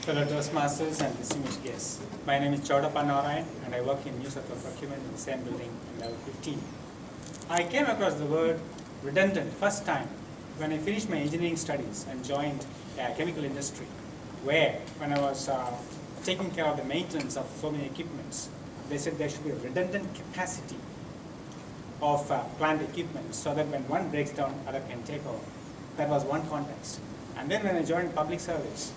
fellow Toastmasters and distinguished guests. My name is Chowdappa and I work in New South Wales Procurement in the same building in level 15. I came across the word redundant first time when I finished my engineering studies and joined a chemical industry, where when I was taking care of the maintenance of so many equipments, they said there should be a redundant capacity of plant equipment so that when one breaks down, other can take over. That was one context. And then when I joined public service,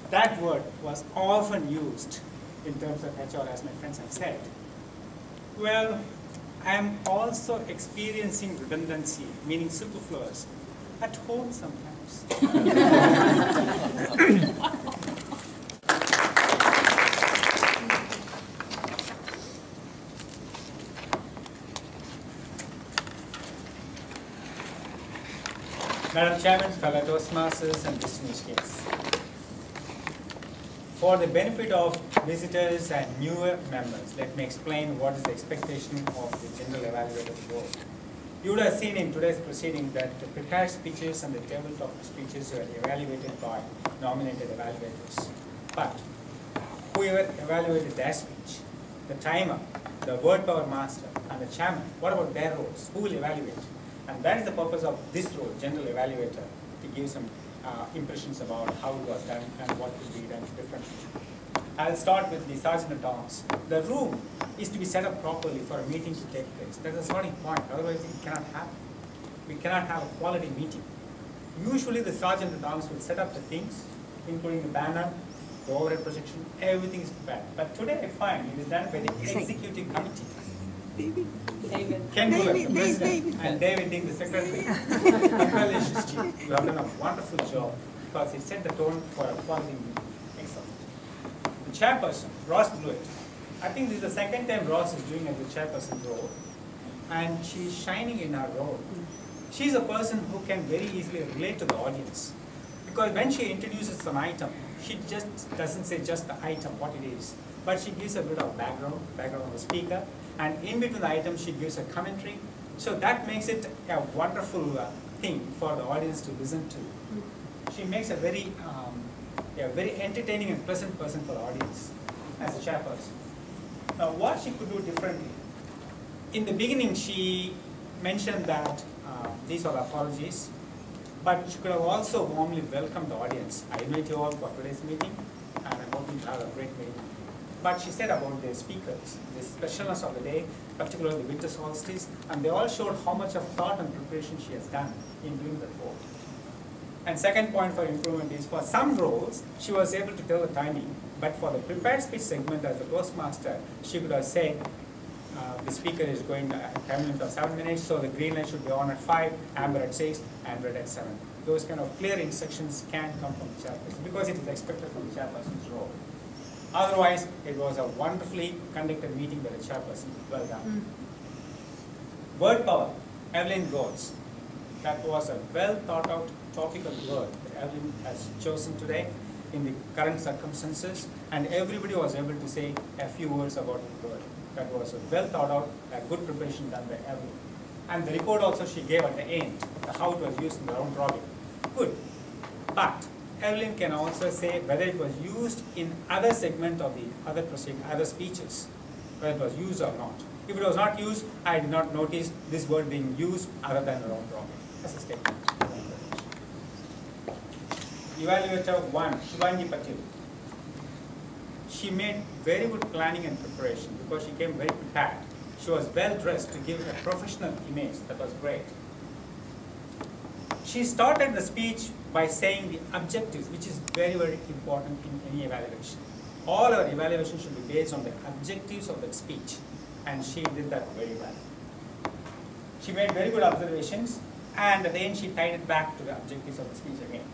that word was often used in terms of HR, as my friends have said. Well, I am also experiencing redundancy, meaning superfluous, at home sometimes. Madam Chairman, fellow Toastmasters and distinguished guests. For the benefit of visitors and newer members, let me explain what is the expectation of the General Evaluator Board. You would have seen in today's proceeding that the prepared speeches and the tabletop speeches were evaluated by nominated evaluators. But whoever evaluated their speech, the timer, the word power master, and the chairman, what about their roles? Who will evaluate? And that is the purpose of this role, General Evaluator, to give some impressions about how it was done and what could be done differently. I'll start with the Sergeant at Arms. The room is to be set up properly for a meeting to take place. That's a starting point, otherwise it cannot happen. We cannot have a quality meeting. Usually the Sergeant at Arms will set up the things, including the banner, the overhead projection, everything is prepared. But today I find it is done by the executive committee. David. Ken Buller, the president, and David Ding, the secretary. Congratulations, Chief. You have done a wonderful job because it set the tone for a quality meeting. Excellent. The chairperson, Ross Blewett. I think this is the second time Ross is doing as the chairperson role, and she's shining in her role. She's a person who can very easily relate to the audience, because when she introduces an item, she just doesn't say just the item, what it is, but she gives a bit of background of the speaker, and in between the items she gives a commentary. So that makes it a wonderful thing for the audience to listen to. She makes a very entertaining and pleasant person for the audience as a chairperson. Now what she could do differently. In the beginning she mentioned that these are apologies, but she could have also warmly welcomed the audience. I invite you all for today's meeting, and I'm hoping to have a great meeting. But she said about the speakers, the specialness of the day, particularly the winter solstice, and they all showed how much of thought and preparation she has done in doing the report. And second point for improvement is, for some roles, she was able to tell the timing, but for the prepared speech segment as the Toastmaster, she could have said, the speaker is going to a time limit of 7 minutes, so the green light should be on at 5, amber at 6, and red at 7. Those kind of clear instructions can come from the chairperson, because it is expected from the chairperson's role. Otherwise, it was a wonderfully conducted meeting by the chairperson. Well done. Word power, Evelyn Rhodes. That was a well thought out topical word that Evelyn has chosen today in the current circumstances, and everybody was able to say a few words about the word. That was a well thought out, a good preparation done by Evelyn. And the report also she gave at the end, how it was used in the round robin. Good. But Evelyn can also say whether it was used in other segment of the other speeches, whether it was used or not. If it was not used, I did not notice this word being used other than round robin. That's a statement. Evaluator 1, Shivangi Patil. She made very good planning and preparation because she came very prepared. She was well dressed to give a professional image. That was great. She started the speech by saying the objectives, which is very, very important in any evaluation. All our evaluation should be based on the objectives of the speech, and she did that very well. She made very good observations, and at the end she tied it back to the objectives of the speech again.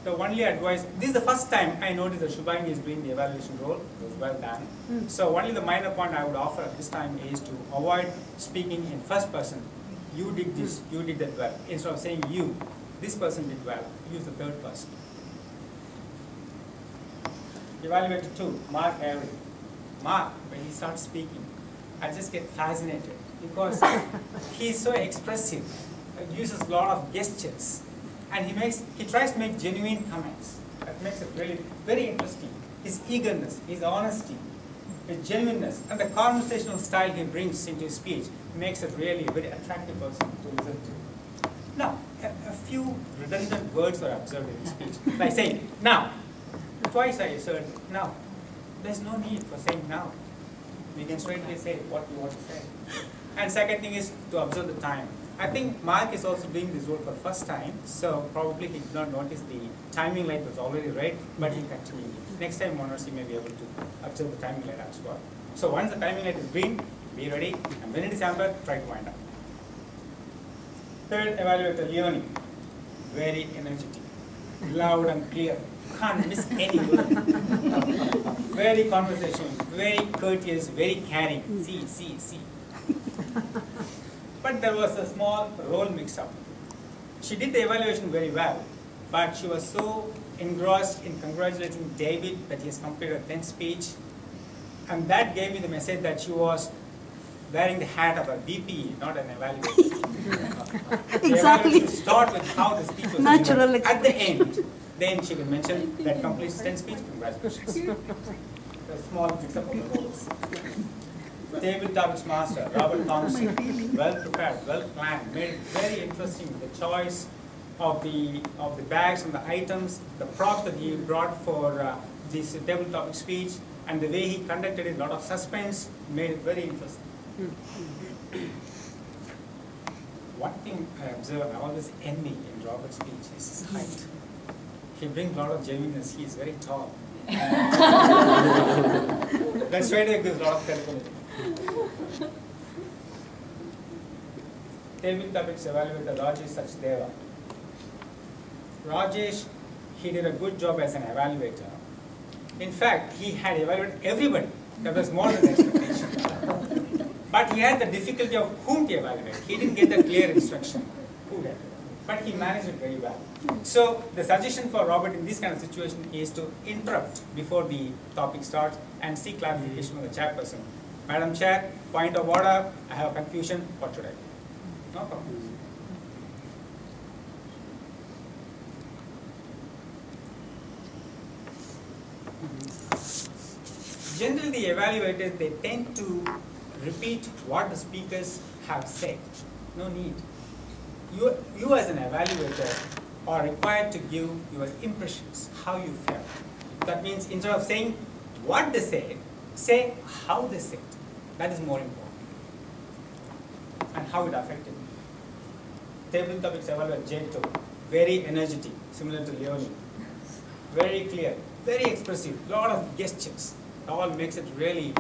The only advice, this is the first time I noticed that Shubhangi is doing the evaluation role. It was well done. So only the minor point I would offer at this time is to avoid speaking in first person. You did this, you did that well. Instead of saying you, this person did well, use the third person. Evaluator 2, Mark Avery. Mark, when he starts speaking, I just get fascinated because he is so expressive, uses a lot of gestures. and he tries to make genuine comments. That makes it really very interesting. His eagerness, his honesty, his genuineness, and the conversational style he brings into his speech makes it really a very attractive person to listen to. Now, a few redundant words were observed in his speech, like saying, now. Twice I asserted, now. There's no need for saying now. We can straightly say what we want to say. And second thing is to observe the time. I think Mark is also doing this role for the first time, so probably he did not notice the timing light was already red, but he continued. Next time onwards, he may be able to observe the timing light as well. So once the timing light is green, be ready, and when it is amber, try to wind up. Third evaluator, Leonie. Very energetic, loud and clear. Can't miss any word. Very conversational, very courteous, very caring. See. But there was a small role mix-up. She did the evaluation very well, but she was so engrossed in congratulating David that he has completed a 10th speech, and that gave me the message that she was wearing the hat of a VP, not an evaluator. Exactly. The start with how the speech was Natural delivered. At the end, then she can mention that completes 10th speech, congratulations. A small mix-up of the roles. Table topics master, Robert Thompson, well prepared, well planned, made it very interesting. The choice of the bags and the items, the props that he brought for this table topic speech, and the way he conducted it, a lot of suspense, made it very interesting. One thing I observe, I always envy in Robert's speech is his height. He brings a lot of genuineness. He is very tall. That straight away gives a lot of credibility. Table topics evaluator Rajesh Sachdeva. Rajesh, he did a good job as an evaluator. In fact, he had evaluated everybody. That was more than expectation. But he had the difficulty of whom to evaluate. He didn't get the clear instruction who to evaluate. But he managed it very well. So the suggestion for Robert in this kind of situation is to interrupt before the topic starts and seek clarification from the chairperson. Madam Chair, point of order, I have a confusion, what should I do? No problem. Generally, the evaluators, they tend to repeat what the speakers have said. No need. You as an evaluator are required to give your impressions, how you felt. That means instead of saying what they said, say how they said. That is more important. And how it affected me. Table topics evaluator J2, very energetic, similar to Leonie. Very clear, very expressive, lot of gestures. It all makes it really,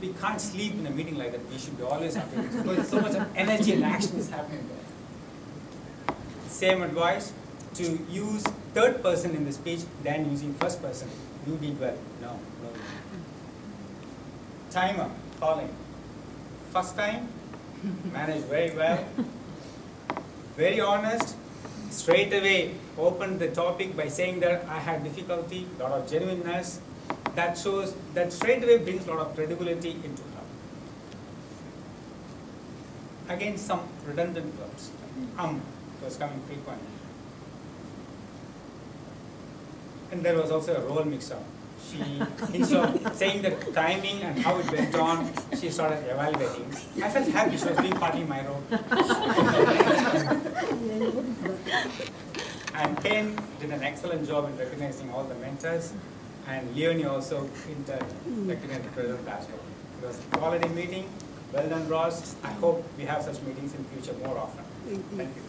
we can't sleep in a meeting like that. We should be always happy because so much of energy and action is happening there. Same advice, to use third person in the speech than using first person. You did well. No. Timer, calling. First time, managed very well. Very honest, straight away opened the topic by saying that I had difficulty, a lot of genuineness. That shows, that straight away brings a lot of credibility into her. Again, some redundant words. Was coming frequently. And there was also a role mix-up. She, instead of saying the timing and how it went on, she started evaluating. I felt happy she was doing partly my role. And Ken did an excellent job in recognizing all the mentors, and Leonie also recognized the president as well. It was a quality meeting. Well done, Ross. I hope we have such meetings in future more often. Thank you.